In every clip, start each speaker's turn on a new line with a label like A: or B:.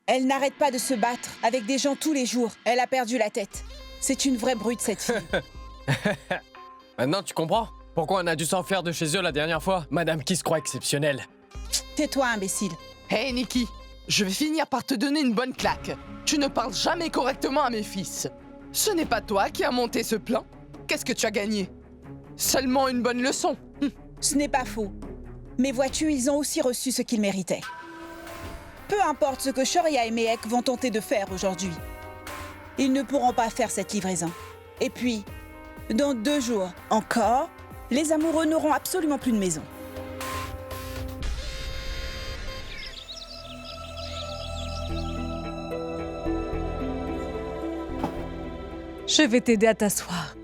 A: Elle n'arrête pas de se battre avec des gens tous les jours. Elle a perdu la tête. C'est une vraie brute, cette fille.
B: Maintenant, tu comprends pourquoi on a dû s'enfuir de chez eux la dernière fois? Madame qui se croit exceptionnelle.
A: Tais-toi, imbécile.
C: Hey, Nikki, je vais finir par te donner une bonne claque. Tu ne parles jamais correctement à mes fils. Ce n'est pas toi qui as monté ce plan. Qu'est-ce que tu as gagné? Seulement une bonne leçon.
A: Ce n'est pas faux. Mais vois-tu, ils ont aussi reçu ce qu'ils méritaient. Peu importe ce que Shoria et Mehek vont tenter de faire aujourd'hui. Ils ne pourront pas faire cette livraison. Et puis, dans 2 jours encore, les amoureux n'auront absolument plus de maison.
D: Je vais t'aider à t'asseoir.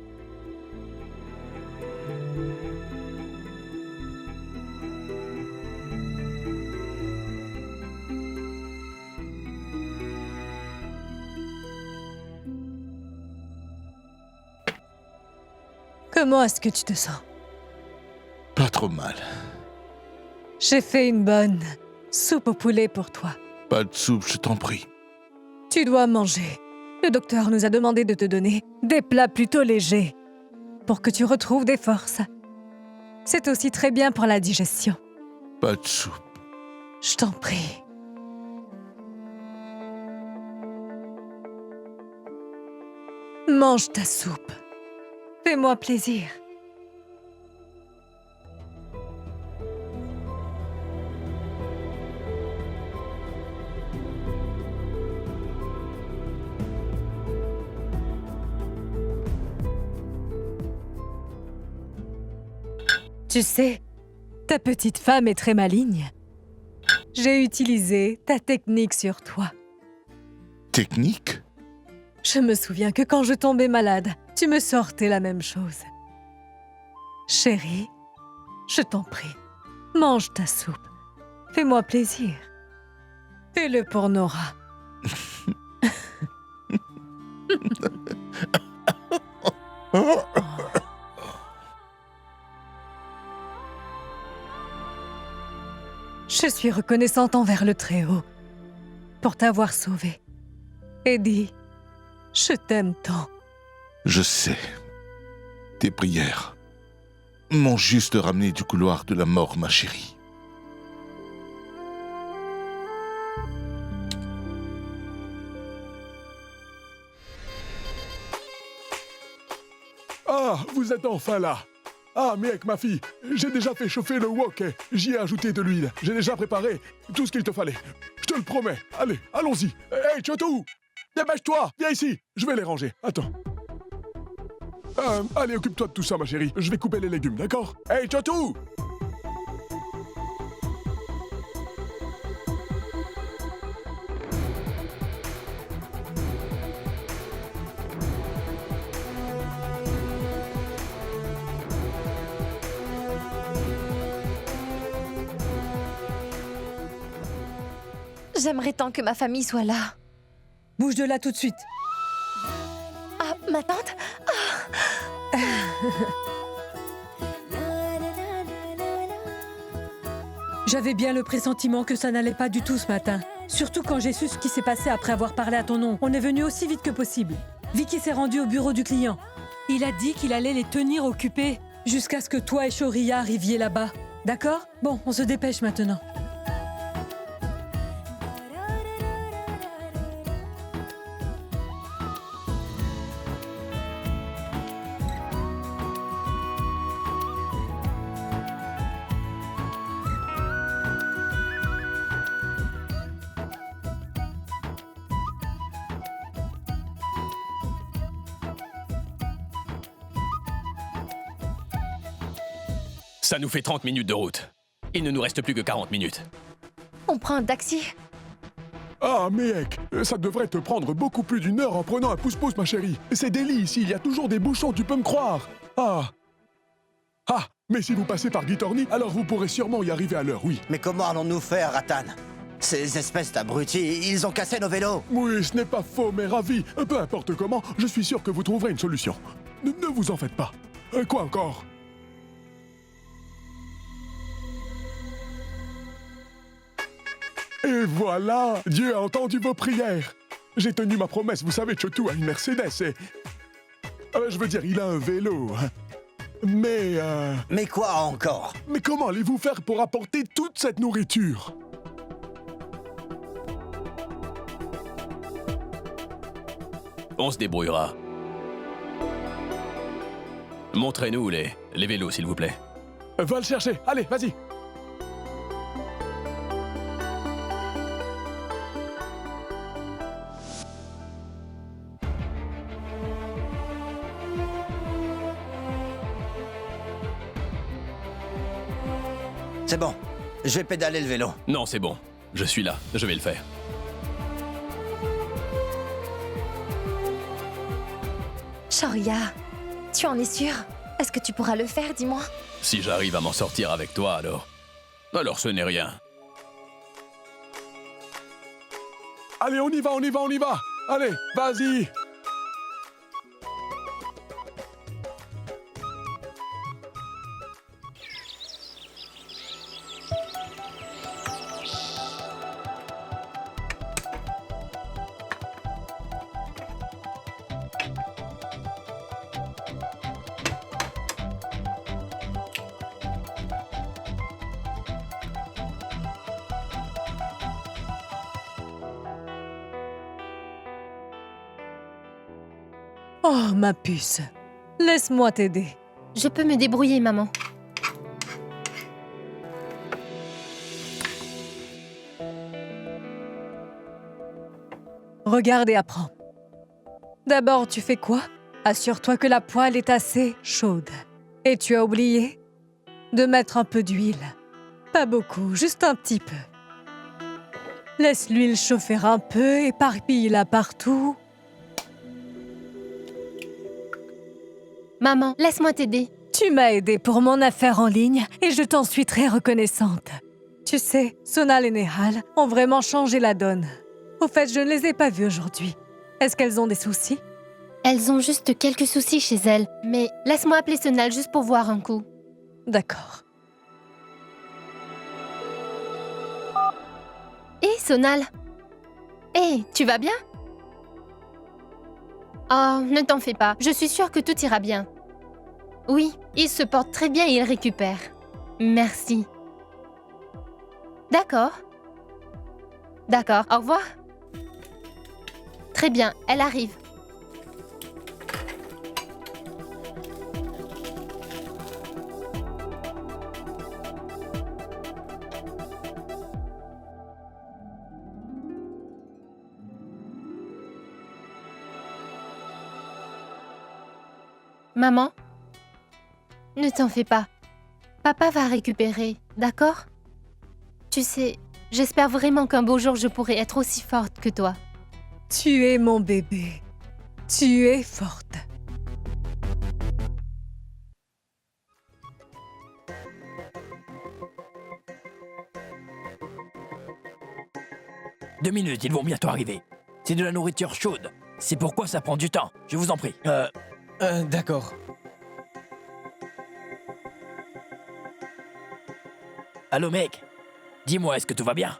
D: Comment est-ce que tu te sens?
E: Pas trop mal.
D: J'ai fait une bonne soupe au poulet pour toi.
E: Pas de soupe, je t'en prie.
D: Tu dois manger. Le docteur nous a demandé de te donner des plats plutôt légers pour que tu retrouves des forces. C'est aussi très bien pour la digestion.
E: Pas de soupe.
D: Je t'en prie. Mange ta soupe. Fais-moi plaisir. Tu sais, ta petite femme est très maligne. J'ai utilisé ta technique sur toi.
E: Technique?
D: Je me souviens que quand je tombais malade, tu me sortais la même chose. Chérie, je t'en prie, mange ta soupe. Fais-moi plaisir. Fais-le pour Nora. Je suis reconnaissante envers le Très-Haut pour t'avoir sauvée. Eddie, je t'aime tant.
E: Je sais. Tes prières m'ont juste ramené du couloir de la mort, ma chérie.
F: Ah, vous êtes enfin là. Ah, Mehek, ma fille, j'ai déjà fait chauffer le wok et j'y ai ajouté de l'huile. J'ai déjà préparé tout ce qu'il te fallait. Je te le promets. Allez, allons-y. Hey, Chotou, dépêche-toi, viens ici. Je vais les ranger. Attends. Allez, occupe-toi de tout ça, ma chérie. Je vais couper les légumes, d'accord? Hey, Chotou!
G: J'aimerais tant que ma famille soit là.
D: Bouge de là tout de suite.
G: Ah, ma tante?
D: J'avais bien le pressentiment que ça n'allait pas du tout ce matin. Surtout quand j'ai su ce qui s'est passé après avoir parlé à ton oncle. On est venu aussi vite que possible. Vicky s'est rendu au bureau du client. Il a dit qu'il allait les tenir occupés jusqu'à ce que toi et Shoria arriviez là-bas. D'accord? Bon, on se dépêche maintenant.
B: Ça nous fait 30 minutes de route. Il ne nous reste plus que 40 minutes.
G: On prend un taxi?
F: Ah, Mehek, ça devrait te prendre beaucoup plus d'1 heure en prenant un pouce-pouce, ma chérie. C'est Delhi ici, il y a toujours des bouchons, tu peux me croire. Ah, mais si vous passez par Gitorni, alors vous pourrez sûrement y arriver à l'heure, oui.
H: Mais comment allons-nous faire, Ratan? Ces espèces d'abrutis, ils ont cassé nos vélos.
F: Oui, ce n'est pas faux, mais ravi. Peu importe comment, je suis sûr que vous trouverez une solution. Ne vous en faites pas. Quoi encore? Et voilà, Dieu a entendu vos prières. J'ai tenu ma promesse, vous savez, Chotou a une Mercedes et... je veux dire, il a un vélo. Hein.
H: Mais quoi encore?
F: Mais comment allez-vous faire pour apporter toute cette nourriture?
I: On se débrouillera. Montrez-nous les vélos, s'il vous plaît.
F: Va le chercher, allez, vas-y.
H: C'est bon, je vais pédaler le vélo.
I: Non, c'est bon. Je suis là. Je vais le faire.
G: Shoria, tu en es sûr? Est-ce que tu pourras le faire, dis-moi?
I: Si j'arrive à m'en sortir avec toi, alors... Alors ce n'est rien.
F: Allez, on y va, on y va, on y va. Allez, vas-y.
D: Oh, ma puce. Laisse-moi t'aider.
G: Je peux me débrouiller, maman.
D: Regarde et apprends. D'abord, tu fais quoi? Assure-toi que la poêle est assez chaude. Et tu as oublié de mettre un peu d'huile. Pas beaucoup, juste un petit peu. Laisse l'huile chauffer un peu, éparpille-la partout.
G: Maman, laisse-moi t'aider.
D: Tu m'as aidé pour mon affaire en ligne et je t'en suis très reconnaissante. Tu sais, Sonal et Nehal ont vraiment changé la donne. Au fait, je ne les ai pas vues aujourd'hui. Est-ce qu'elles ont des soucis?
G: Elles ont juste quelques soucis chez elles. Mais laisse-moi appeler Sonal juste pour voir un coup.
D: D'accord.
G: Hé, Sonal. Hé, tu vas bien? Oh, ne t'en fais pas. Je suis sûre que tout ira bien. Oui, il se porte très bien et il récupère. Merci. D'accord. D'accord, au revoir. Très bien, elle arrive. Maman, ne t'en fais pas. Papa va récupérer, d'accord? Tu sais, j'espère vraiment qu'un beau jour je pourrai être aussi forte que toi.
D: Tu es mon bébé. Tu es forte.
J: Deux minutes, ils vont bientôt arriver. C'est de la nourriture chaude. C'est pourquoi ça prend du temps. Je vous en prie.
B: D'accord.
J: Allô, mec? Dis-moi, est-ce que tout va bien?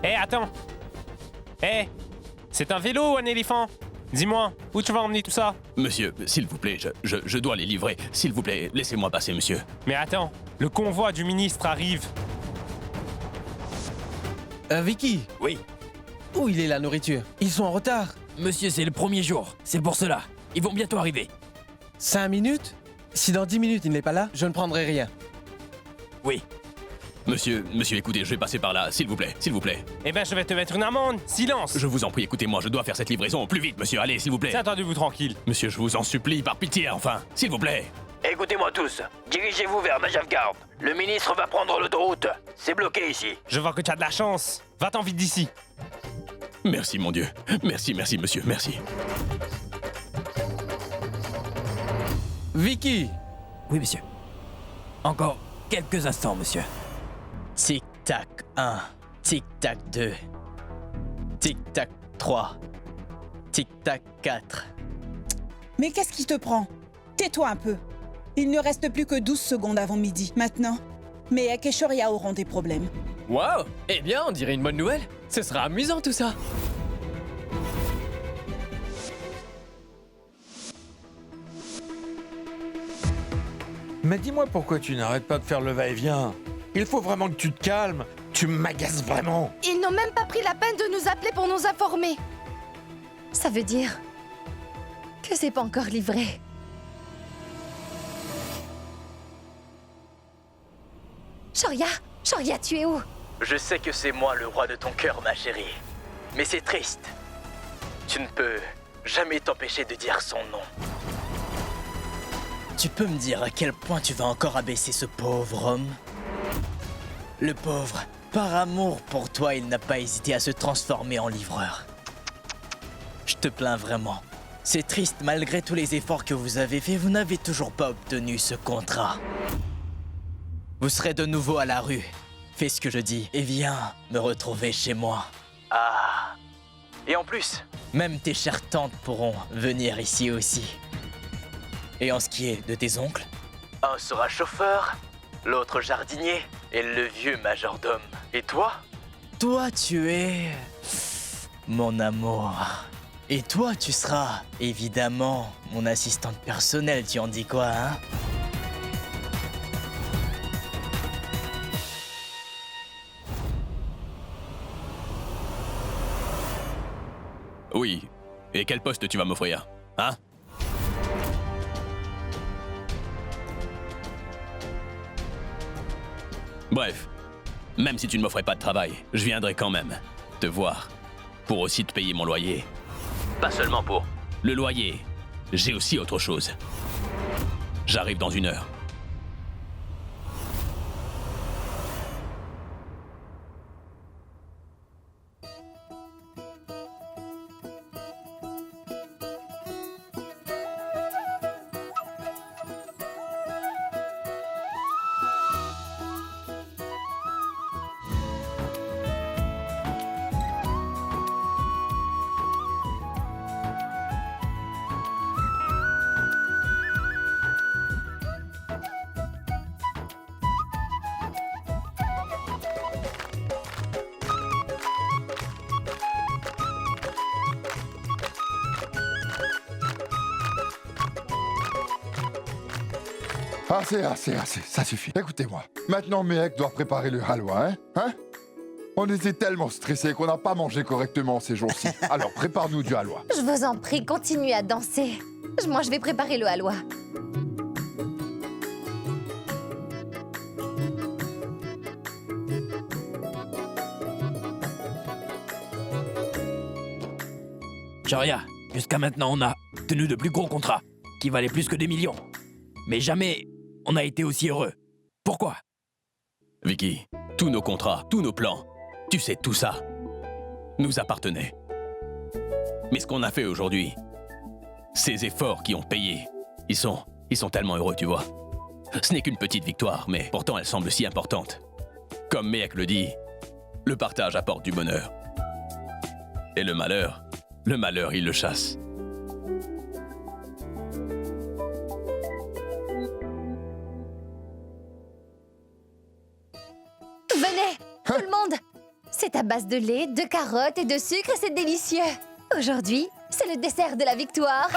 K: Hé, attends! Hé! C'est un vélo ou un éléphant? Dis-moi, où tu vas emmener tout ça?
I: Monsieur, s'il vous plaît, je dois les livrer. S'il vous plaît, laissez-moi passer, monsieur.
K: Mais attends, le convoi du ministre arrive.
B: Vicky,
J: Oui.
B: où il est la nourriture? Ils sont en retard.
J: Monsieur, c'est le premier jour. C'est pour cela. Ils vont bientôt arriver.
B: 5 minutes? Si dans 10 minutes il n'est pas là, je ne prendrai rien.
J: Oui.
I: Monsieur, écoutez, je vais passer par là, s'il vous plaît, s'il vous plaît.
K: Eh ben, je vais te mettre une amende. Silence!
I: Je vous en prie, écoutez-moi, je dois faire cette livraison au plus vite, monsieur, allez, s'il vous plaît.
K: Tiens-vous tranquille.
I: Monsieur, je vous en supplie, par pitié, enfin, s'il vous plaît.
J: Écoutez-moi tous. Dirigez-vous vers Najafgarh. Le ministre va prendre l'autoroute. C'est bloqué ici.
K: Je vois que tu as de la chance. Va-t'en vite d'ici.
I: Merci, mon Dieu. Merci, monsieur, merci.
B: Vicky!
J: Oui, monsieur. Encore quelques instants, monsieur.
B: Tic-tac,
L: 1, tic-tac 2, tic-tac 3, tic-tac 4.
A: Mais qu'est-ce qui te prend? Tais-toi un peu. Il ne reste plus que 12 secondes avant midi. Maintenant, Mehek et Shoria auront des problèmes.
B: Waouh! Eh bien, on dirait une bonne nouvelle. Ce sera amusant tout ça.
M: Mais dis-moi pourquoi tu n'arrêtes pas de faire le va-et-vient. Il faut vraiment que tu te calmes. Tu m'agaces vraiment.
N: Ils n'ont même pas pris la peine de nous appeler pour nous informer. Ça veut dire que c'est pas encore livré. Shoria, tu es où?
L: Je sais que c'est moi le roi de ton cœur, ma chérie. Mais c'est triste. Tu ne peux jamais t'empêcher de dire son nom. Tu peux me dire à quel point tu vas encore abaisser ce pauvre homme? Le pauvre, par amour pour toi, il n'a pas hésité à se transformer en livreur. Je te plains vraiment. C'est triste, malgré tous les efforts que vous avez faits, vous n'avez toujours pas obtenu ce contrat. Vous serez de nouveau à la rue. Fais ce que je dis et viens me retrouver chez moi. Ah. Et en plus, même tes chères tantes pourront venir ici aussi. Et en ce qui est de tes oncles, un sera chauffeur, l'autre jardinier et le vieux majordome. Et toi? Toi, tu es... mon amour. Et toi, tu seras, évidemment, mon assistante personnelle, tu en dis quoi, hein?
I: Oui. Et quel poste tu vas m'offrir? Hein? Bref, même si tu ne m'offrais pas de travail, je viendrai quand même te voir pour aussi te payer mon loyer. Pas seulement pour le loyer, j'ai aussi autre chose. J'arrive dans 1 heure.
O: Assez, ça suffit. Écoutez-moi, maintenant Mehek doit préparer le halwa, hein? On était tellement stressés qu'on n'a pas mangé correctement ces jours-ci. Alors prépare-nous du halwa.
N: Je vous en prie, continuez à danser. Moi, je vais préparer le halwa.
J: Shoria, jusqu'à maintenant, on a tenu de plus gros contrats, qui valaient plus que des millions. Mais jamais on a été aussi heureux. Pourquoi?
I: Vicky, tous nos contrats, tous nos plans, tu sais, tout ça, nous appartenaient. Mais ce qu'on a fait aujourd'hui, ces efforts qui ont payé, ils sont tellement heureux, tu vois. Ce n'est qu'une petite victoire, mais pourtant elle semble si importante. Comme Mehek le dit, le partage apporte du bonheur. Et le malheur, il le chasse.
N: Venez, tout le monde! C'est à base de lait, de carottes et de sucre et c'est délicieux. Aujourd'hui, c'est le dessert de la victoire.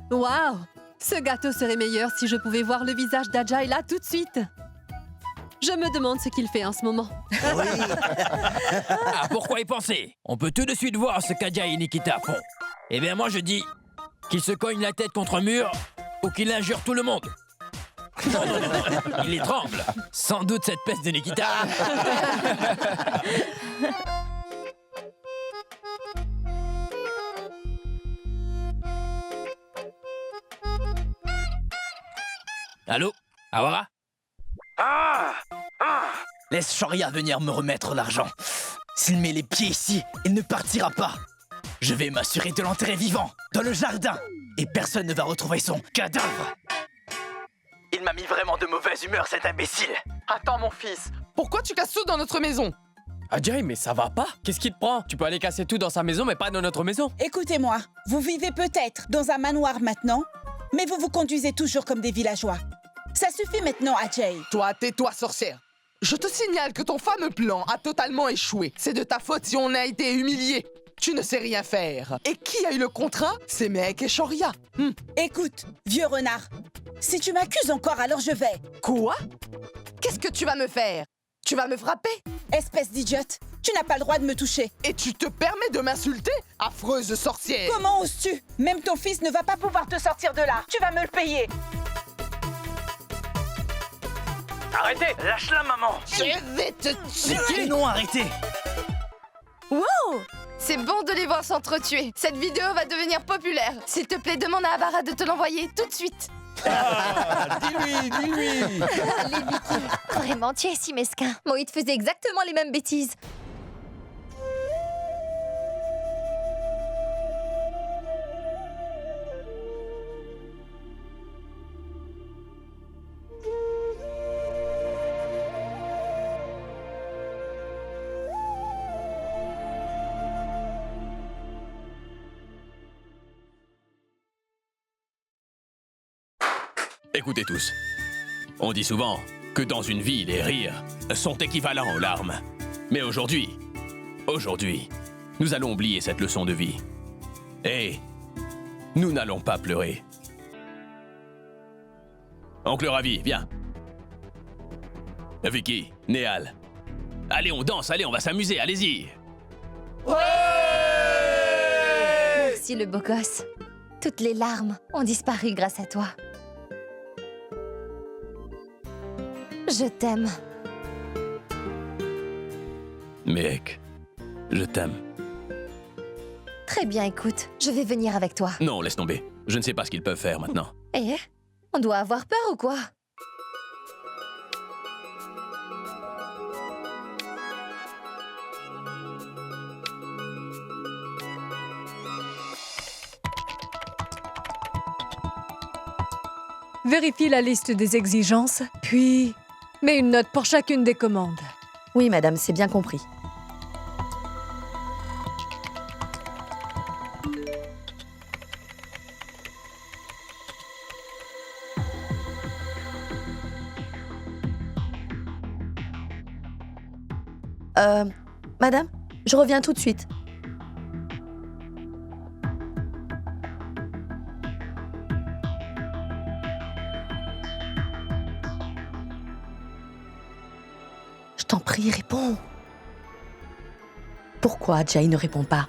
P: Waouh! Ce gâteau serait meilleur si je pouvais voir le visage d'Ajay là tout de suite. Je me demande ce qu'il fait en ce moment.
J: Ah, pourquoi y penser? On peut tout de suite voir ce qu'Ajay et Nikita font. Eh bien, moi je dis qu'il se cogne la tête contre un mur ou qu'il injure tout le monde. Non, il étrangle. Sans doute cette peste de Nikita. Allô? Awara?
L: Laisse Shoria venir me remettre l'argent. S'il met les pieds ici, il ne partira pas. Je vais m'assurer de l'enterrer vivant, dans le jardin. Et personne ne va retrouver son cadavre. Il m'a mis vraiment de mauvaise humeur, cet imbécile.
C: Attends, mon fils, pourquoi tu casses tout dans notre maison?
B: Ajay, mais ça va pas? Qu'est-ce qui te prend? Tu peux aller casser tout dans sa maison, mais pas dans notre maison.
A: Écoutez-moi, vous vivez peut-être dans un manoir maintenant, mais vous vous conduisez toujours comme des villageois. Ça suffit maintenant, Ajay.
C: Toi, tais-toi, sorcière. Je te signale que ton fameux plan a totalement échoué. C'est de ta faute si on a été humiliés. Tu ne sais rien faire. Et qui a eu le contrat? C'est Mehek et Shoria.
A: Écoute, vieux renard, si tu m'accuses encore, alors je vais.
C: Quoi? Qu'est-ce que tu vas me faire? Tu vas me frapper?
A: Espèce d'idiote, tu n'as pas le droit de me toucher.
C: Et tu te permets de m'insulter? Affreuse sorcière!
A: Comment oses-tu? Même ton fils ne va pas pouvoir te sortir de là. Tu vas me le payer.
L: Arrêtez! Lâche-la, maman!
C: Je vais te tuer!
L: Mais non, arrêtez!
N: Wow! C'est bon de les voir s'entretuer. Cette vidéo va devenir populaire. S'il te plaît, demande à Abara de te l'envoyer tout de suite.
M: Dis-lui!
N: Allez, Vicky. Vraiment, tu es si mesquin. Moïd faisait exactement les mêmes bêtises.
I: Écoutez tous, on dit souvent que dans une vie, les rires sont équivalents aux larmes. Mais aujourd'hui, nous allons oublier cette leçon de vie. Et nous n'allons pas pleurer. Oncle Ravi, viens. Vicky, Néal. Allez, on danse, allez, on va s'amuser, allez-y.
N: Merci, le beau gosse. Toutes les larmes ont disparu grâce à toi. Je t'aime.
I: Mehek, je t'aime.
N: Très bien, écoute, je vais venir avec toi.
I: Non, laisse tomber. Je ne sais pas ce qu'ils peuvent faire maintenant.
N: Eh, on doit avoir peur ou quoi?
D: Vérifie la liste des exigences, puis mets une note pour chacune des commandes.
Q: Oui, madame, c'est bien compris. Madame, je reviens tout de suite. Je t'en prie, réponds. Pourquoi Jay ne répond pas?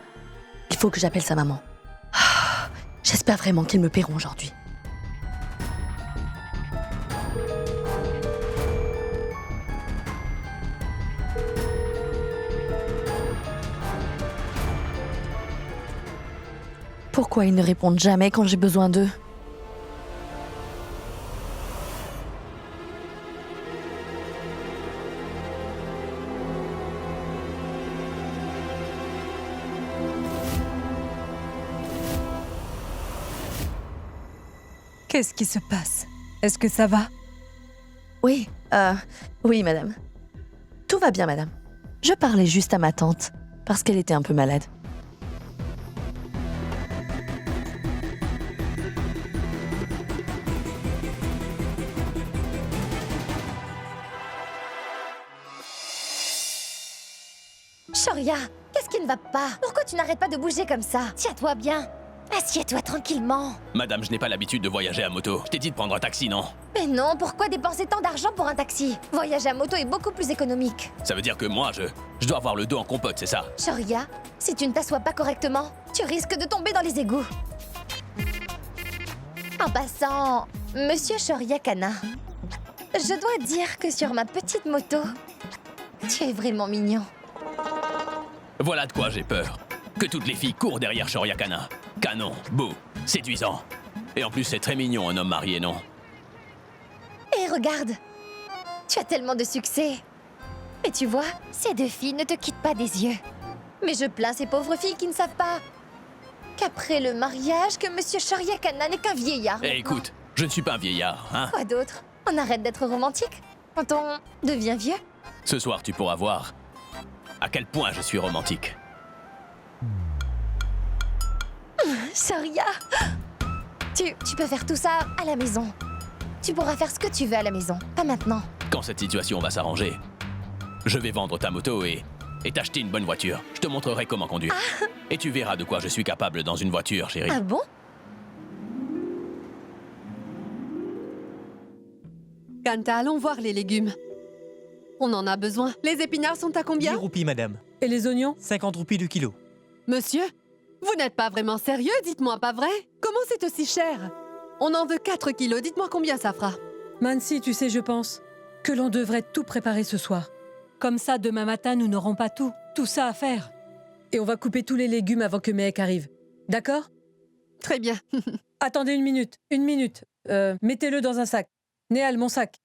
Q: Il faut que j'appelle sa maman. J'espère vraiment qu'ils me paieront aujourd'hui. Pourquoi ils ne répondent jamais quand j'ai besoin d'eux?
D: Qu'est-ce qui se passe? Est-ce que ça va?
Q: Oui, oui, madame. Tout va bien, madame. Je parlais juste à ma tante, parce qu'elle était un peu malade.
N: Shoria, qu'est-ce qui ne va pas? Pourquoi tu n'arrêtes pas de bouger comme ça? Tiens-toi bien. Assieds-toi tranquillement.
I: Madame, je n'ai pas l'habitude de voyager à moto. Je t'ai dit de prendre un taxi, non?
N: Mais non, pourquoi dépenser tant d'argent pour un taxi? Voyager à moto est beaucoup plus économique.
I: Ça veut dire que moi, je dois avoir le dos en compote, c'est ça?
N: Shoria, si tu ne t'assois pas correctement, tu risques de tomber dans les égouts. En passant, Monsieur Shoria Kana, je dois dire que sur ma petite moto, tu es vraiment mignon.
I: Voilà de quoi j'ai peur. Que toutes les filles courent derrière Shoria Kana. Canon, beau, séduisant. Et en plus, c'est très mignon, un homme marié, non?
R: regarde. Tu as tellement de succès. Mais tu vois, ces deux filles ne te quittent pas des yeux. Mais je plains ces pauvres filles qui ne savent pas qu'après le mariage, que Monsieur Shoria Kanna n'est qu'un vieillard.
I: Eh, écoute, je ne suis pas un vieillard, hein.
R: Quoi d'autre? On arrête d'être romantique quand on devient vieux?
I: Ce soir, tu pourras voir à quel point je suis romantique.
R: Shoria, tu peux faire tout ça à la maison. Tu pourras faire ce que tu veux à la maison, pas maintenant.
I: Quand cette situation va s'arranger, je vais vendre ta moto et t'acheter une bonne voiture. Je te montrerai comment conduire. Et tu verras de quoi je suis capable dans une voiture, chérie.
R: Ah bon?
P: Kanta, allons voir les légumes. On en a besoin. Les épinards sont à combien?
S: 10 roupies, madame.
D: Et les oignons?
S: 50 roupies du kilo.
P: Monsieur, vous n'êtes pas vraiment sérieux, dites-moi, pas vrai? Comment c'est aussi cher? On en veut 4 kilos, dites-moi combien ça fera.
D: Mansi, tu sais, je pense que l'on devrait tout préparer ce soir. Comme ça, demain matin, nous n'aurons pas tout ça à faire. Et on va couper tous les légumes avant que Mehek arrive. D'accord?
P: Très bien.
D: Attendez une minute. Mettez-le dans un sac. Néal, mon sac.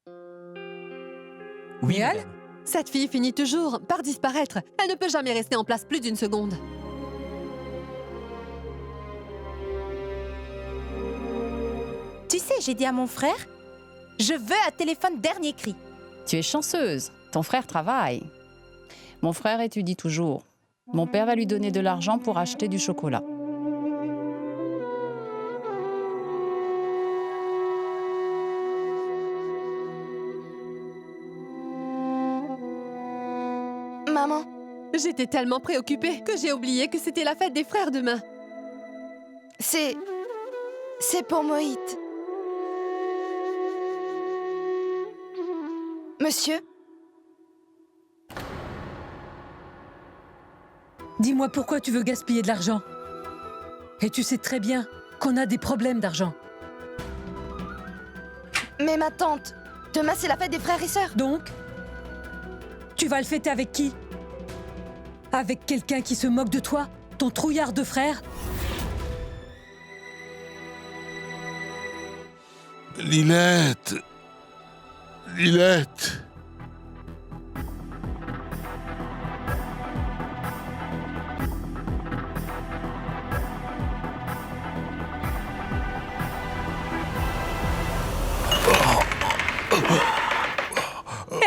S: Oui,
P: Néal?
S: madame.
P: Cette fille finit toujours par disparaître. Elle ne peut jamais rester en place plus d'une seconde.
T: Tu sais, j'ai dit à mon frère, je veux un téléphone dernier cri.
U: Tu es chanceuse. Ton frère travaille. Mon frère étudie toujours. Mon père va lui donner de l'argent pour acheter du chocolat.
R: Maman.
P: J'étais tellement préoccupée que j'ai oublié que c'était la fête des frères demain.
N: C'est pour Mohit. Monsieur?
D: Dis-moi pourquoi tu veux gaspiller de l'argent. Et tu sais très bien qu'on a des problèmes d'argent.
N: Mais ma tante, demain c'est la fête des frères et sœurs.
D: Donc, tu vas le fêter avec qui? Avec quelqu'un qui se moque de toi? Ton trouillard de frère?
E: Lilette. Lilette.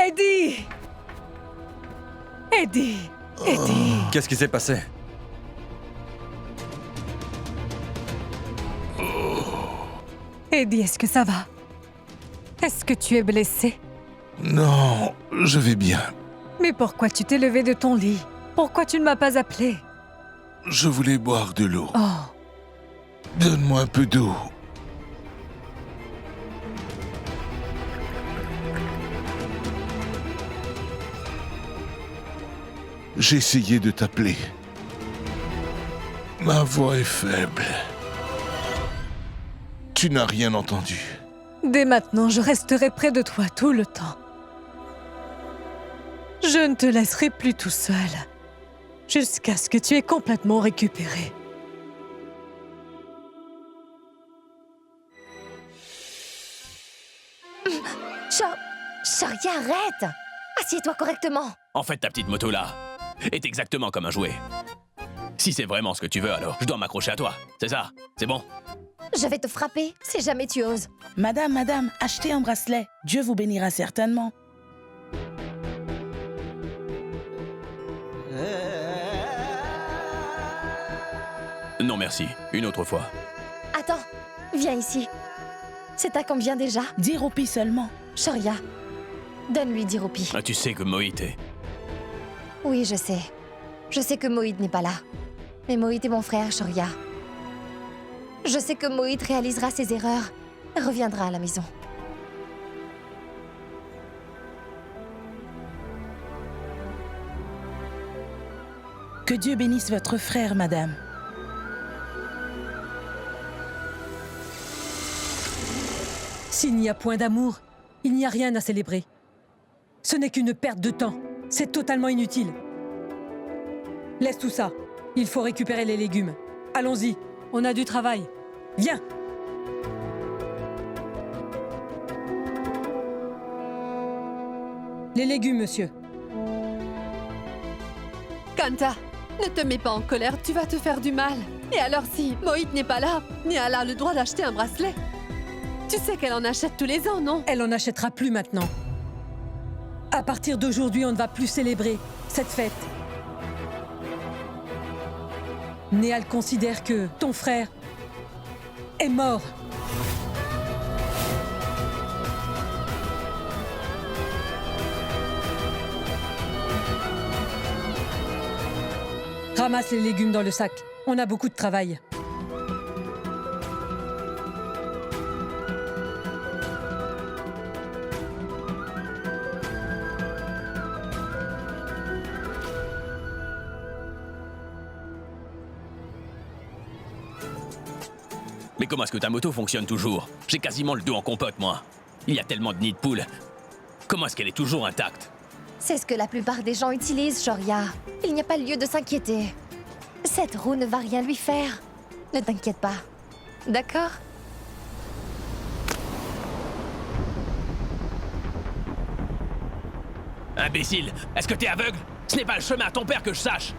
D: Eddie! Eddie! Eddie!
S: Qu'est-ce qui s'est passé?
D: Eddie, est-ce que ça va? Est-ce que tu es blessé?
E: Non, je vais bien.
D: Mais pourquoi tu t'es levé de ton lit? Pourquoi tu ne m'as pas appelé?
E: Je voulais boire de l'eau.
D: Oh!
E: Donne-moi un peu d'eau. J'ai essayé de t'appeler. Ma voix est faible. Tu n'as rien entendu.
D: Dès maintenant, je resterai près de toi tout le temps. Je ne te laisserai plus tout seul, jusqu'à ce que tu aies complètement récupéré.
R: Shoria, arrête! Assieds-toi correctement.
I: En fait, ta petite moto là est exactement comme un jouet. Si c'est vraiment ce que tu veux, alors je dois m'accrocher à toi. C'est ça? C'est bon?
R: Je vais te frapper si jamais tu oses.
T: Madame, achetez un bracelet. Dieu vous bénira certainement.
I: Non merci, une autre fois.
R: Attends, viens ici. C'est à combien déjà?
T: 10 roupies seulement.
R: Shoria, donne-lui 10 roupies.
I: Ah, tu sais que Mohit est...
R: Oui, je sais. Je sais que Mohit n'est pas là. Mais Mohit est mon frère, Shoria. Je sais que Mohit réalisera ses erreurs et reviendra à la maison.
T: Que Dieu bénisse votre frère, madame.
D: S'il n'y a point d'amour, il n'y a rien à célébrer. Ce n'est qu'une perte de temps. C'est totalement inutile. Laisse tout ça. Il faut récupérer les légumes. Allons-y. On a du travail. Viens. Les légumes, monsieur.
P: Kanta, ne te mets pas en colère, tu vas te faire du mal. Et alors si Moït n'est pas là, Néala a le droit d'acheter un bracelet. Tu sais qu'elle en achète tous les ans, non?
D: Elle en achètera plus maintenant. À partir d'aujourd'hui, on ne va plus célébrer cette fête. Néal considère que ton frère est mort. Ramasse les légumes dans le sac. On a beaucoup de travail.
I: Mais comment est-ce que ta moto fonctionne toujours? J'ai quasiment le dos en compote, moi. Il y a tellement de nids de poules. Comment est-ce qu'elle est toujours intacte?
R: C'est ce que la plupart des gens utilisent, Shoria. Il n'y a pas lieu de s'inquiéter. Cette roue ne va rien lui faire. Ne t'inquiète pas. D'accord?
I: Imbécile! Est-ce que t'es aveugle? Ce n'est pas le chemin à ton père que je sache!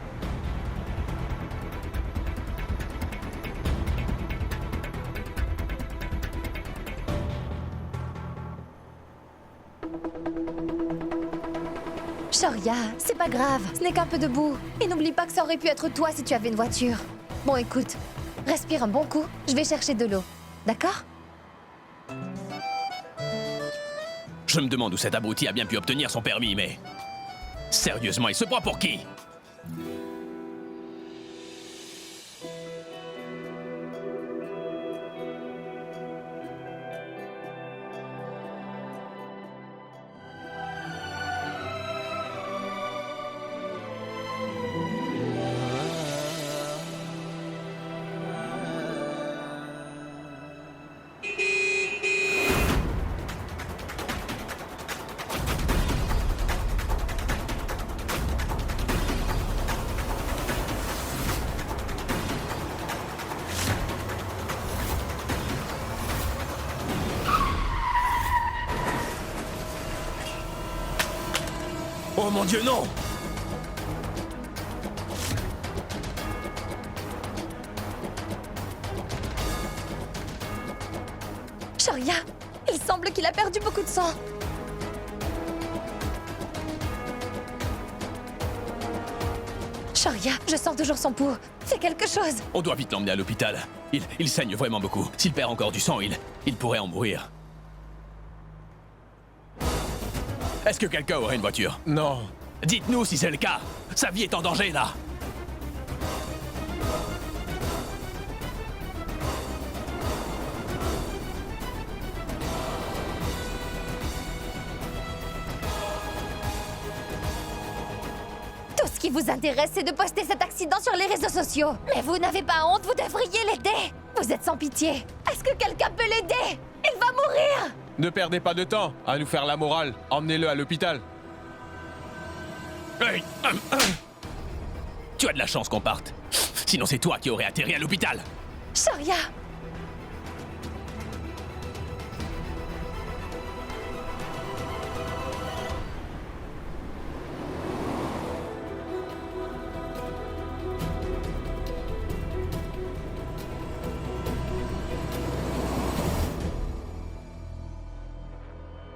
R: Shoria, c'est pas grave, ce n'est qu'un peu de boue. Et n'oublie pas que ça aurait pu être toi si tu avais une voiture. Bon, écoute, respire un bon coup, je vais chercher de l'eau. D'accord?
I: Je me demande où cet abruti a bien pu obtenir son permis, mais... Sérieusement, il se prend pour qui? Oh mon Dieu, non!
R: Shoria, il semble qu'il a perdu beaucoup de sang. Shoria, je sens toujours son pouls. Fais quelque chose.
I: On doit vite l'emmener à l'hôpital. Il saigne vraiment beaucoup. S'il perd encore du sang, il pourrait en mourir. Est-ce que quelqu'un aurait une voiture?
B: Non.
I: Dites-nous si c'est le cas. Sa vie est en danger, là.
R: Tout ce qui vous intéresse, c'est de poster cet accident sur les réseaux sociaux. Mais vous n'avez pas honte, vous devriez l'aider. Vous êtes sans pitié. Est-ce que quelqu'un peut l'aider? Il va mourir!
B: Ne perdez pas de temps à nous faire la morale. Emmenez-le à l'hôpital.
I: Hey, Tu as de la chance qu'on parte. Sinon, c'est toi qui aurais atterri à l'hôpital.
R: Shoria!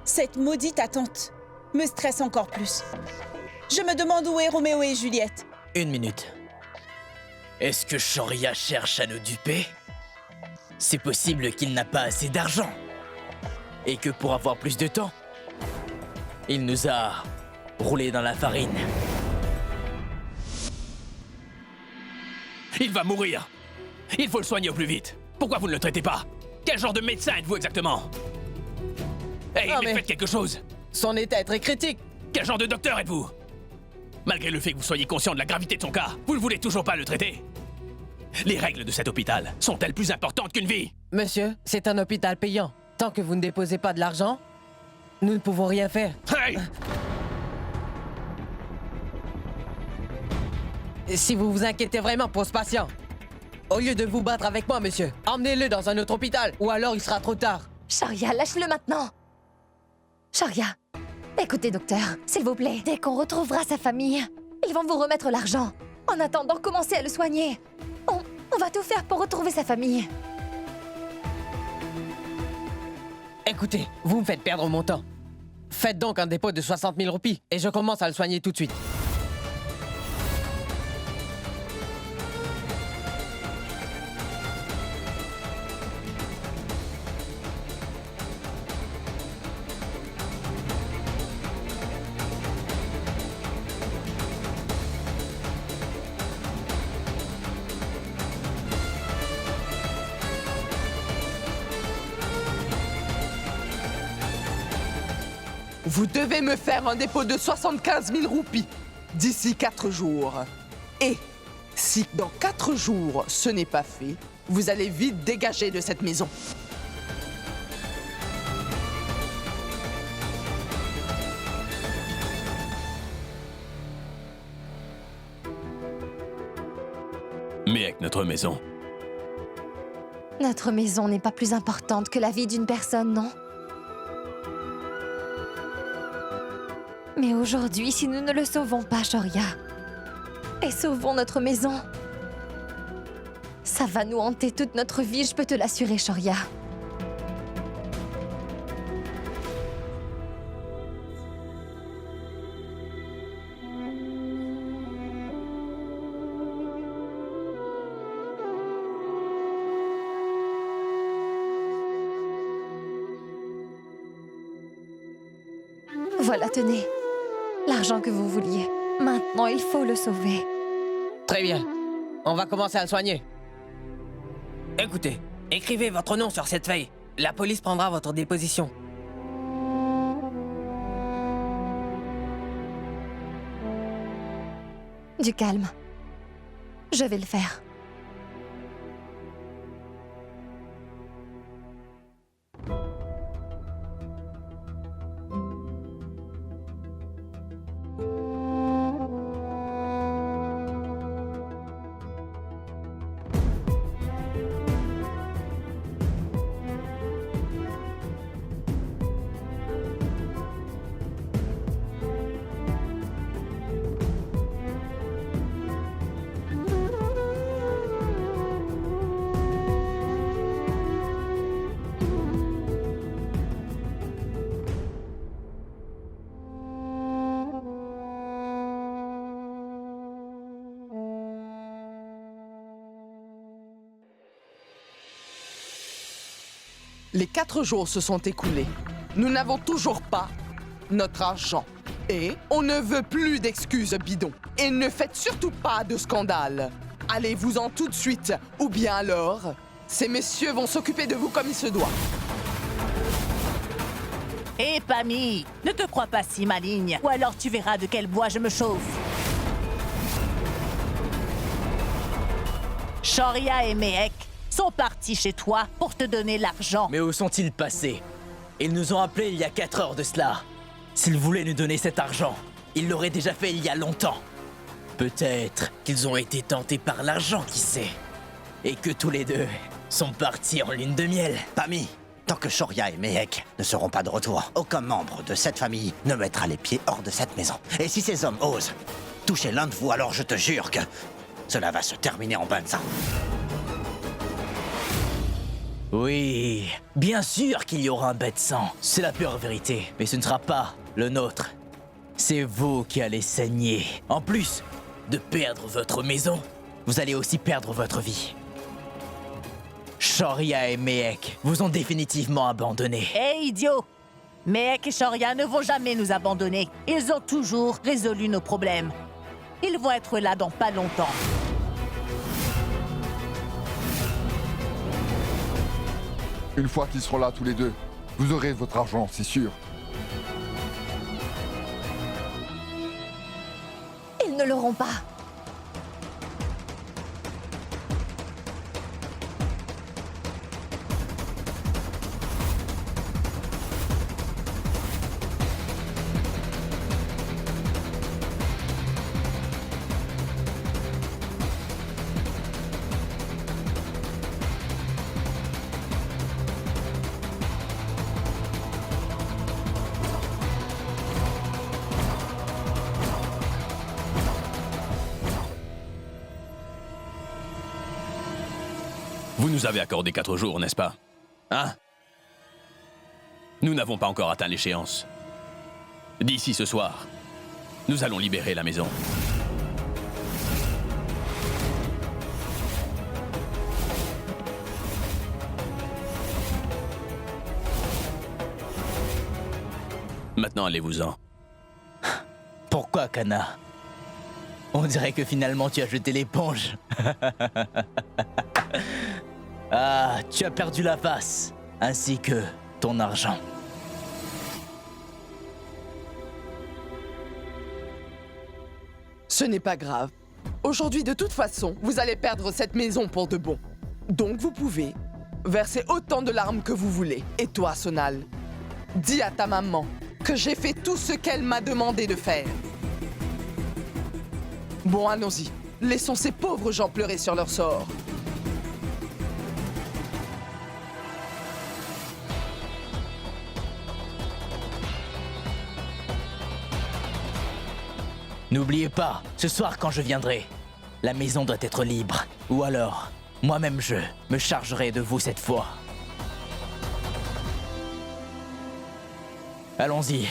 A: Cette maudite attente me stresse encore plus. Je me demande où est Roméo et Juliette.
L: Une minute. Est-ce que Shoria cherche à nous duper? C'est possible qu'il n'a pas assez d'argent. Et que pour avoir plus de temps, il nous a roulé dans la farine.
I: Il va mourir. Il faut le soigner au plus vite. Pourquoi vous ne le traitez pas? Quel genre de médecin êtes-vous exactement? Hey, mais faites quelque chose!
H: Son état est très critique.
I: Quel genre de docteur êtes-vous? Malgré le fait que vous soyez conscient de la gravité de son cas, vous ne voulez toujours pas le traiter? Les règles de cet hôpital sont-elles plus importantes qu'une vie?
H: Monsieur, c'est un hôpital payant. Tant que vous ne déposez pas de l'argent, nous ne pouvons rien faire.
I: Hey!
H: Si vous vous inquiétez vraiment pour ce patient, au lieu de vous battre avec moi, monsieur, emmenez-le dans un autre hôpital, ou alors il sera trop tard.
R: Shoria, lâche-le maintenant. Shoria, Écoutez, docteur, s'il vous plaît, dès qu'on retrouvera sa famille, ils vont vous remettre l'argent. En attendant, commencez à le soigner. On va tout faire pour retrouver sa famille.
H: Écoutez, vous me faites perdre mon temps. Faites donc un dépôt de 60 000 roupies et je commence à le soigner tout de suite.
C: Vous devez me faire un dépôt de 75 000 roupies d'ici 4 jours. Et si dans 4 jours ce n'est pas fait, vous allez vite dégager de cette maison.
I: Mais avec notre maison.
R: Notre maison n'est pas plus importante que la vie d'une personne, non? Mais aujourd'hui, si nous ne le sauvons pas, Shoria, et sauvons notre maison, ça va nous hanter toute notre vie, je peux te l'assurer, Shoria. Voilà, tenez. L'argent que vous vouliez. Maintenant, il faut le sauver.
H: Très bien. On va commencer à le soigner. Écoutez, écrivez votre nom sur cette feuille. La police prendra votre déposition.
R: Du calme. Je vais le faire.
C: Les 4 jours se sont écoulés. Nous n'avons toujours pas notre argent. Et on ne veut plus d'excuses bidons. Et ne faites surtout pas de scandale. Allez-vous-en tout de suite, ou bien alors, ces messieurs vont s'occuper de vous comme il se doit.
F: Hé, Pammy, ne te crois pas si maligne, ou alors tu verras de quel bois je me chauffe. Shoria et Mehek sont partis chez toi pour te donner l'argent.
L: Mais où sont-ils passés? Ils nous ont appelés il y a 4 heures de cela. S'ils voulaient nous donner cet argent, ils l'auraient déjà fait il y a longtemps. Peut-être qu'ils ont été tentés par l'argent, qui sait. Et que tous les deux sont partis en lune de miel.
V: Pammy, tant que Shoria et Mehek ne seront pas de retour, aucun membre de cette famille ne mettra les pieds hors de cette maison. Et si ces hommes osent toucher l'un de vous, alors je te jure que cela va se terminer en bain de sang.
L: Oui, bien sûr qu'il y aura un bain de sang. C'est la pure vérité. Mais ce ne sera pas le nôtre. C'est vous qui allez saigner. En plus de perdre votre maison, vous allez aussi perdre votre vie. Shoria et Mehek vous ont définitivement abandonné.
F: Hé, idiot! Mehek et Shoria ne vont jamais nous abandonner. Ils ont toujours résolu nos problèmes. Ils vont être là dans pas longtemps.
O: Une fois qu'ils seront là tous les deux, vous aurez votre argent, c'est sûr.
R: Ils ne l'auront pas.
I: Vous nous avez accordé 4 jours, n'est-ce pas? Hein? Nous n'avons pas encore atteint l'échéance. D'ici ce soir, nous allons libérer la maison. Maintenant, allez-vous-en.
L: Pourquoi, Kana? On dirait que finalement tu as jeté l'éponge. Ah, tu as perdu la face, ainsi que ton argent.
C: Ce n'est pas grave. Aujourd'hui, de toute façon, vous allez perdre cette maison pour de bon. Donc vous pouvez verser autant de larmes que vous voulez. Et toi, Sonal, dis à ta maman que j'ai fait tout ce qu'elle m'a demandé de faire. Bon, allons-y. Laissons ces pauvres gens pleurer sur leur sort.
L: N'oubliez pas, ce soir quand je viendrai, la maison doit être libre. Ou alors, moi-même je me chargerai de vous cette fois. Allons-y.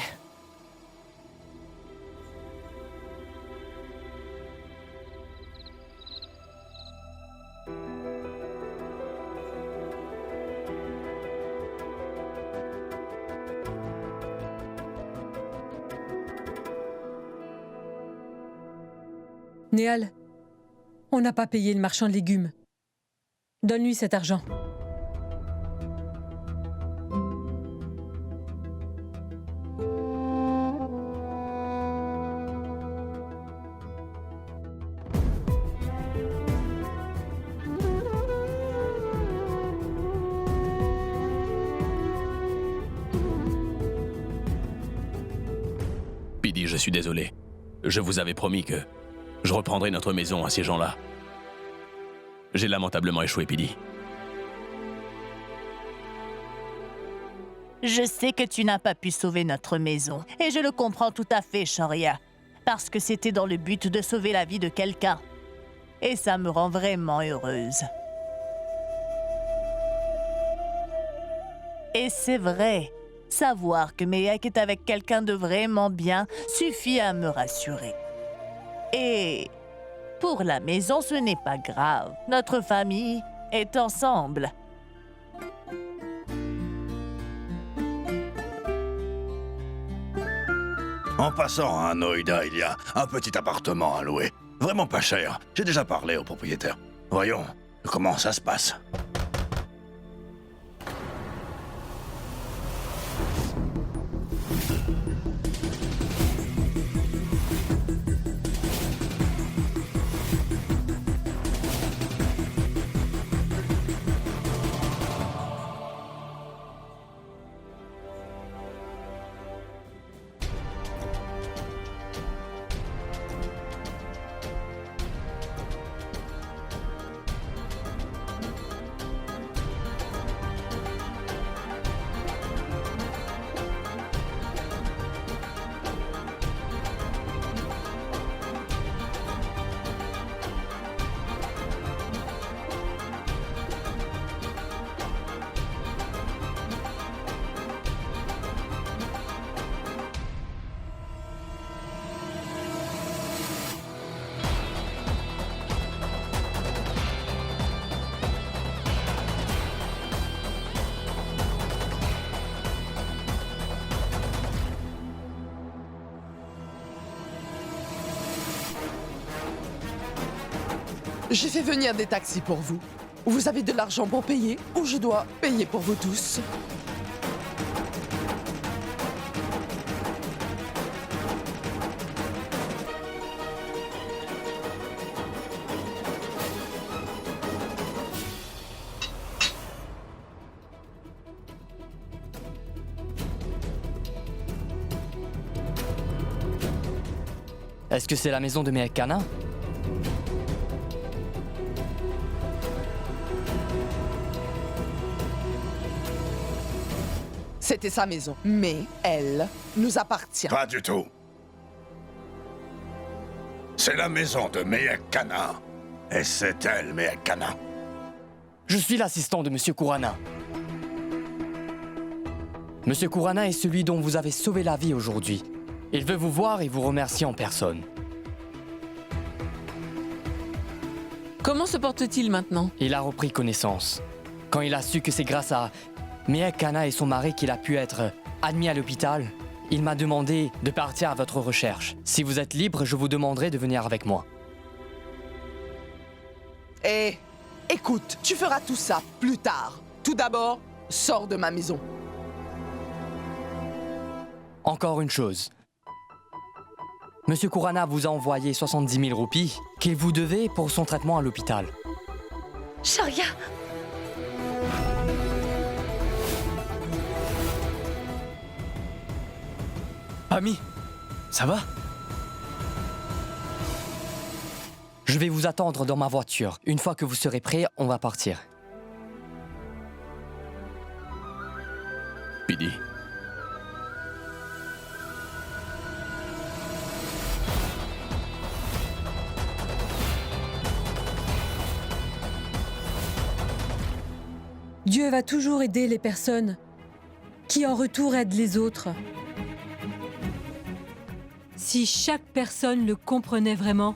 D: Néal, on n'a pas payé le marchand de légumes. Donne-lui cet argent.
I: Pidi, je suis désolé. Je vous avais promis que je reprendrai notre maison à ces gens-là. J'ai lamentablement échoué, Pidi.
F: Je sais que tu n'as pas pu sauver notre maison. Et je le comprends tout à fait, Shoria. Parce que c'était dans le but de sauver la vie de quelqu'un. Et ça me rend vraiment heureuse. Et c'est vrai. Savoir que Mehek est avec quelqu'un de vraiment bien suffit à me rassurer. Et pour la maison, ce n'est pas grave. Notre famille est ensemble.
G: En passant à Noida, il y a un petit appartement à louer. Vraiment pas cher. J'ai déjà parlé au propriétaire. Voyons comment ça se passe.
C: J'ai fait venir des taxis pour vous. Vous avez de l'argent pour payer ou je dois payer pour vous tous?
K: Est-ce que c'est la maison de Mehek Kana?
C: C'était sa maison, mais elle nous appartient.
G: Pas du tout. C'est la maison de Mehek Kana. Et c'est elle, Mehek Kana.
K: Je suis l'assistant de Monsieur Kurana. Monsieur Kurana est celui dont vous avez sauvé la vie aujourd'hui. Il veut vous voir et vous remercier en personne.
J: Comment se porte-t-il maintenant?
K: Il a repris connaissance. Quand il a su que c'est grâce à Mehek Kana et son mari qu'il a pu être admis à l'hôpital, il m'a demandé de partir à votre recherche. Si vous êtes libre, je vous demanderai de venir avec moi.
C: Et écoute, tu feras tout ça plus tard. Tout d'abord, sors de ma maison.
K: Encore une chose. Monsieur Kurana vous a envoyé 70 000 roupies qu'il vous devait pour son traitement à l'hôpital.
Q: Shaurya!
K: Ami, ça va? Je vais vous attendre dans ma voiture. Une fois que vous serez prêt, on va partir.
I: Pidi.
D: Dieu va toujours aider les personnes qui en retour aident les autres. Si chaque personne le comprenait vraiment,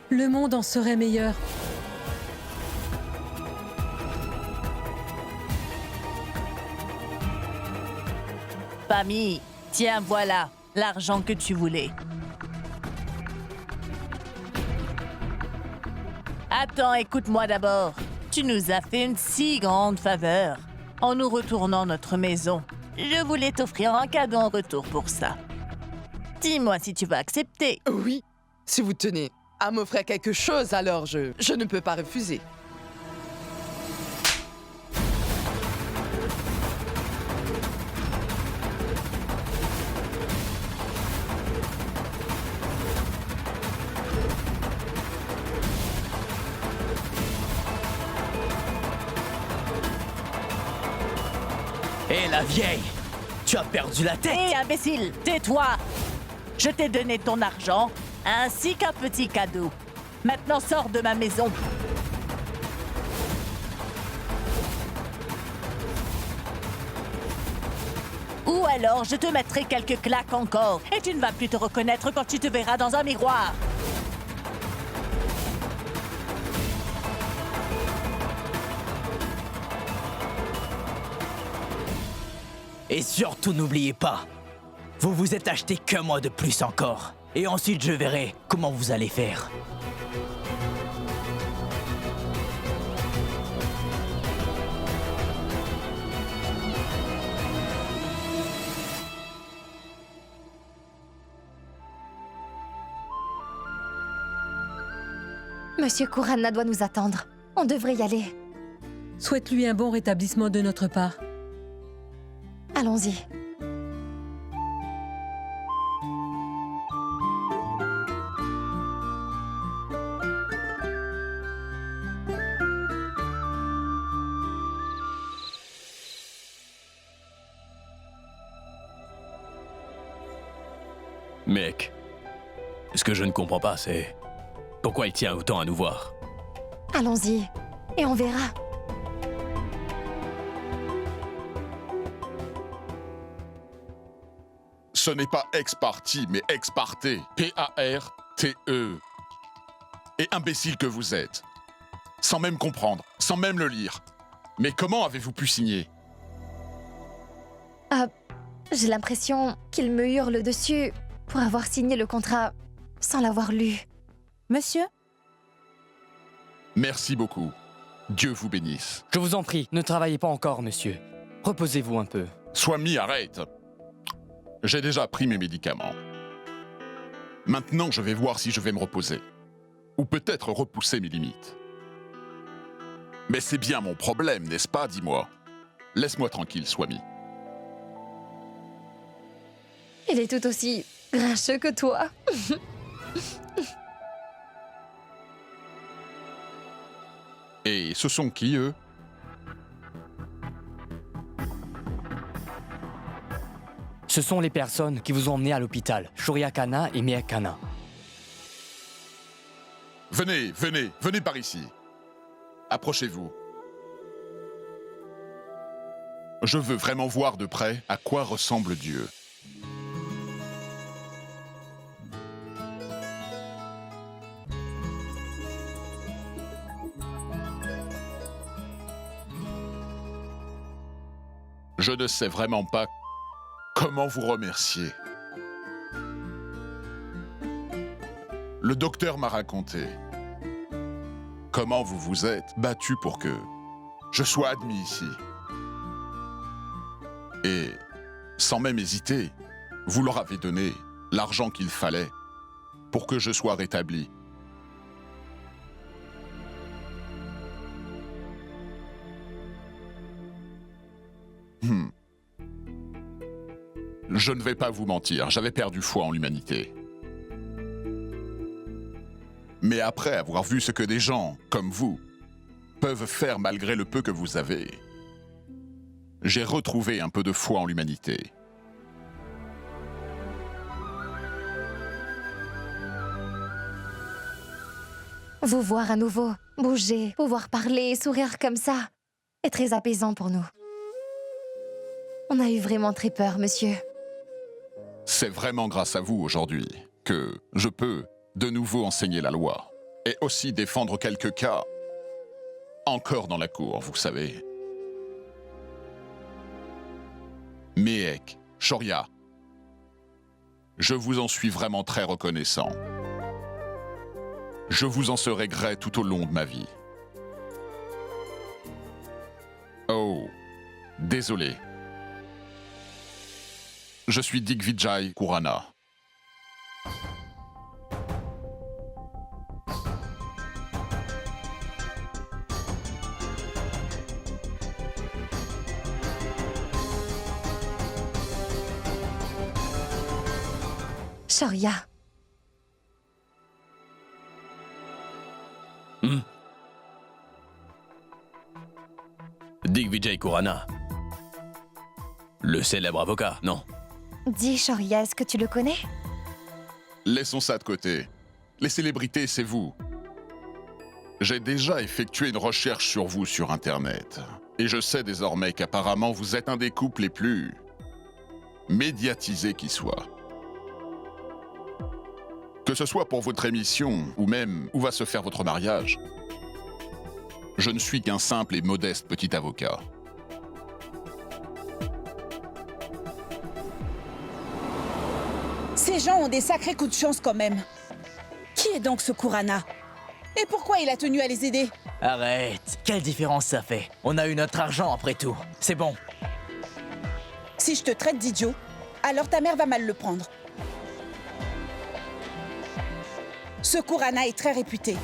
D: le monde en serait meilleur.
F: Pammy, tiens, voilà l'argent que tu voulais. Attends, écoute-moi d'abord. Tu nous as fait une si grande faveur en nous retournant notre maison. Je voulais t'offrir un cadeau en retour pour ça. Dis-moi si tu vas accepter.
C: Oui, si vous tenez à m'offrir quelque chose, alors je ne peux pas refuser.
L: Hé, la vieille! Tu as perdu la tête!
F: Hé, imbécile, tais-toi! Je t'ai donné ton argent, ainsi qu'un petit cadeau. Maintenant, sors de ma maison. Ou alors, je te mettrai quelques claques encore, et tu ne vas plus te reconnaître quand tu te verras dans un miroir.
L: Et surtout, n'oubliez pas, vous vous êtes acheté qu'un mois de plus encore. Et ensuite, je verrai comment vous allez faire.
R: Monsieur Kurana doit nous attendre. On devrait y aller.
D: Souhaite-lui un bon rétablissement de notre part.
R: Allons-y.
I: Mec, ce que je ne comprends pas, c'est pourquoi il tient autant à nous voir.
R: Allons-y. Et on verra.
E: Ce n'est pas ex-party, mais ex-parté. P-A-R-T-E. Et imbécile que vous êtes. Sans même comprendre, sans même le lire. Mais comment avez-vous pu signer?
R: J'ai l'impression qu'il me hurle dessus pour avoir signé le contrat sans l'avoir lu.
T: Monsieur?
E: Merci beaucoup. Dieu vous bénisse.
K: Je vous en prie, ne travaillez pas encore, monsieur. Reposez-vous un peu.
E: Swami, arrête. J'ai déjà pris mes médicaments. Maintenant, je vais voir si je vais me reposer. Ou peut-être repousser mes limites. Mais c'est bien mon problème, n'est-ce pas, dis-moi? Laisse-moi tranquille, Swami.
R: Il est tout aussi grincheux que toi.
E: Et ce sont qui, eux?
K: Ce sont les personnes qui vous ont emmené à l'hôpital, Shaurya Kana et Mehek Kana.
E: Venez, venez, venez par ici. Approchez-vous. Je veux vraiment voir de près à quoi ressemble Dieu. Je ne sais vraiment pas comment vous remercier. Le docteur m'a raconté comment vous vous êtes battu pour que je sois admis ici. Et, sans même hésiter, vous leur avez donné l'argent qu'il fallait pour que je sois rétabli. Je ne vais pas vous mentir, j'avais perdu foi en l'humanité. Mais après avoir vu ce que des gens, comme vous, peuvent faire malgré le peu que vous avez, j'ai retrouvé un peu de foi en l'humanité.
R: Vous voir à nouveau, bouger, pouvoir parler et sourire comme ça est très apaisant pour nous. On a eu vraiment très peur, monsieur.
E: C'est vraiment grâce à vous aujourd'hui que je peux de nouveau enseigner la loi et aussi défendre quelques cas encore dans la cour, vous savez. Méhek, Shoria, je vous en suis vraiment très reconnaissant. Je vous en serai gré tout au long de ma vie. Oh, désolé. Je suis Digvijay Kurana.
R: Shoria.
I: Digvijay Kurana. Le célèbre avocat, non?
R: Dis, Shoria, est-ce que tu le connais?
E: Laissons ça de côté. Les célébrités, c'est vous. J'ai déjà effectué une recherche sur vous sur Internet. Et je sais désormais qu'apparemment vous êtes un des couples les plus médiatisés qui soit. Que ce soit pour votre émission, ou même où va se faire votre mariage, je ne suis qu'un simple et modeste petit avocat.
A: Ces gens ont des sacrés coups de chance quand même. Qui est donc ce Kurana? Et pourquoi il a tenu à les aider?
L: Arrête, quelle différence ça fait? On a eu notre argent après tout, c'est bon.
A: Si je te traite d'idiot, alors ta mère va mal le prendre. Ce Kurana est très réputé.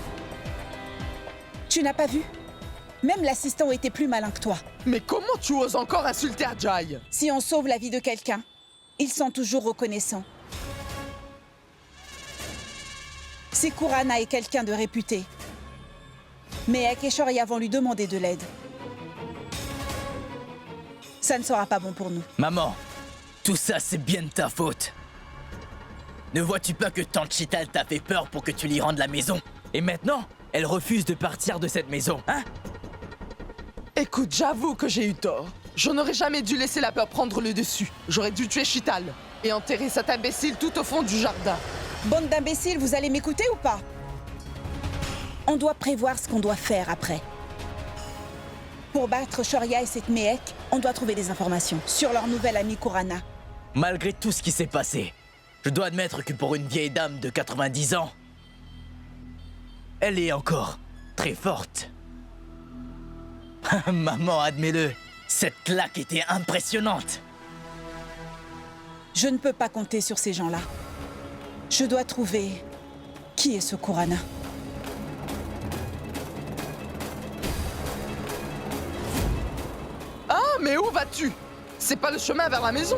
A: Tu n'as pas vu? Même l'assistant était plus malin que toi.
C: Mais comment tu oses encore insulter Ajay?
A: Si on sauve la vie de quelqu'un, ils sont toujours reconnaissants. Si Kurana est quelqu'un de réputé, Méhek et Shoria vont lui demander de l'aide. Ça ne sera pas bon pour nous.
L: Maman, tout ça c'est bien de ta faute. Ne vois-tu pas que Tante Chital t'a fait peur pour que tu lui rendes la maison? Et maintenant, elle refuse de partir de cette maison, hein?
C: Écoute, j'avoue que j'ai eu tort. Je n'aurais jamais dû laisser la peur prendre le dessus. J'aurais dû tuer Chital et enterrer cet imbécile tout au fond du jardin.
A: Bande d'imbéciles, vous allez m'écouter ou pas? On doit prévoir ce qu'on doit faire après. Pour battre Shoria et cette Méhek, on doit trouver des informations sur leur nouvel ami Kurana.
L: Malgré tout ce qui s'est passé, je dois admettre que pour une vieille dame de 90 ans, elle est encore très forte. Maman, admets-le, cette claque était impressionnante.
A: Je ne peux pas compter sur ces gens-là. Je dois trouver qui est ce Kurana.
C: Ah, mais où vas-tu? C'est pas le chemin vers la maison.